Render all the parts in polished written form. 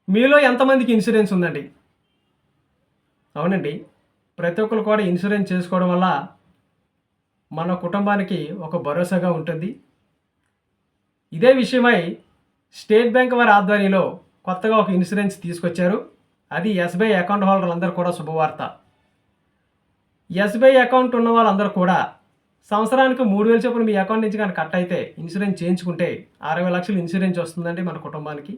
మీలో ఎంతమందికి ఇన్సూరెన్స్ ఉందండి? అవునండి. ప్రతి ఒక్కరు కూడా ఇన్సూరెన్స్ చేసుకోవడం వల్ల మన కుటుంబానికి ఒక భరోసాగా ఉంటుంది. ఇదే విషయమై స్టేట్ బ్యాంక్ వారి ఆధ్వర్యంలో కొత్తగా ఒక ఇన్సూరెన్స్ తీసుకొచ్చారు. అది ఎస్‌బీఐ అకౌంట్ హోల్డర్లందరూ కూడా శుభవార్త. ఎస్‌బీఐ అకౌంట్ ఉన్న వాళ్ళందరూ కూడా సంవత్సరానికి 3000 చొప్పున మీ అకౌంట్ నుంచి గనక కట్ అయితే ఇన్సూరెన్స్ చేయించుకుంటే 60,00,000 ఇన్సూరెన్స్ వస్తుందండి మన కుటుంబానికి.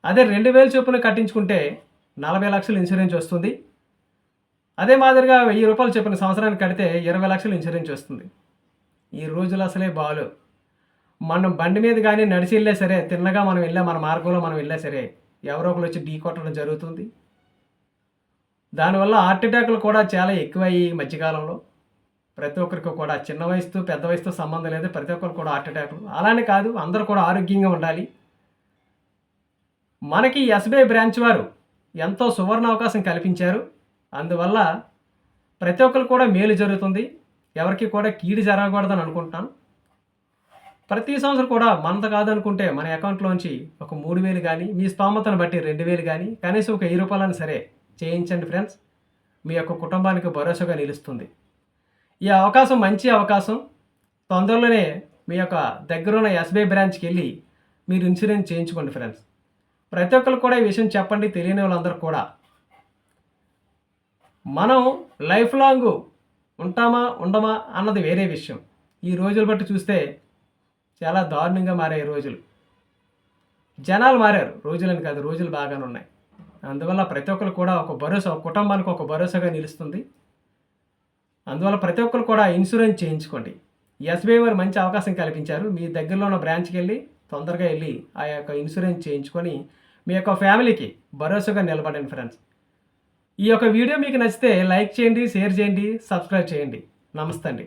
అదే 2000 చొప్పున కట్టించుకుంటే 40,00,000 ఇన్సూరెన్స్ వస్తుంది. అదే మాదిరిగా రూ. 1000 చొప్పున సంవత్సరానికి కడితే 20,00,000 ఇన్సూరెన్స్ వస్తుంది. ఈ రోజులు అసలే బాలేవు. మనం బండి మీద గానీ నడిచి వెళ్ళినా సరే, తిన్నగా మనం మన మార్గంలో మనం వెళ్ళినా సరే, ఎవరో ఒకళ్ళు వచ్చి ఢీకొట్టడం జరుగుతుంది. దానివల్ల హార్ట్ అటాక్‌లు కూడా చాలా ఎక్కువయ్యాయి ఈ మధ్యకాలంలో. ప్రతి ఒక్కరికి కూడా చిన్న వయసుతో, పెద్ద వయసుతో సంబంధం లేదు. ప్రతి ఒక్కరికి కూడా హార్ట్ అటాక్‌లు. అలానే కాదు, అందరూ కూడా ఆరోగ్యంగా ఉండాలి. మనకి ఎస్‌బీఐ బ్రాంచ్ వారు ఎంతో సువర్ణ అవకాశం కల్పించారు. అందువల్ల ప్రతి ఒక్కరికి కూడా మేలు జరుగుతుంది. ఎవరికీ కూడా కీడు జరగకూడదని అనుకుంటున్నాను. ప్రతి సంవత్సరం కూడా మనది కాదనుకుంటే మన అకౌంట్‌లోంచి ఒక 3000 గానీ, మీ స్తోమతను బట్టి 2000 గానీ, కనీసం ఒక రూ. 1000 సరే చేయించండి ఫ్రెండ్స్. మీ యొక్క కుటుంబానికి భరోసాగా నిలుస్తుంది. ఈ అవకాశం మంచి అవకాశం. తొందరలోనే మీ యొక్క దగ్గరున్న ఎస్‌బీఐ బ్రాంచ్‌కెళ్ళి మీరు ఇన్సూరెన్స్ చేయించుకోండి ఫ్రెండ్స్. ప్రతి ఒక్కరికి కూడా ఈ విషయం చెప్పండి, తెలియని వాళ్ళందరూ కూడా. మనం లైఫ్ లాంగ్ ఉంటామా, ఉండమా అన్నది వేరే విషయం. ఈ రోజులు బట్టి చూస్తే చాలా దారుణంగా మారాయి రోజులు. జనాలు మారారు. రోజులని కాదు, రోజులు బాగానే ఉన్నాయి. అందువల్ల ప్రతి ఒక్కరు కూడా ఒక భరోసా, ఒక కుటుంబానికి ఒక భరోసాగా నిలుస్తుంది. అందువల్ల ప్రతి ఒక్కరు కూడా ఇన్సూరెన్స్ చేయించుకోండి. ఎస్‌బీఐ వారు మంచి అవకాశం కల్పించారు. మీ దగ్గరలో ఉన్న బ్రాంచ్‌కి వెళ్ళి తొందరగా వెళ్ళి ఆ యొక్క ఇన్సూరెన్స్ చేయించుకొని మీ యొక్క ఫ్యామిలీకి భరోసాగా నిలబడండి ఫ్రెండ్స్. ఈ యొక్క వీడియో మీకు నచ్చితే లైక్ చేయండి, షేర్ చేయండి, సబ్స్క్రైబ్ చేయండి. నమస్తే అండి.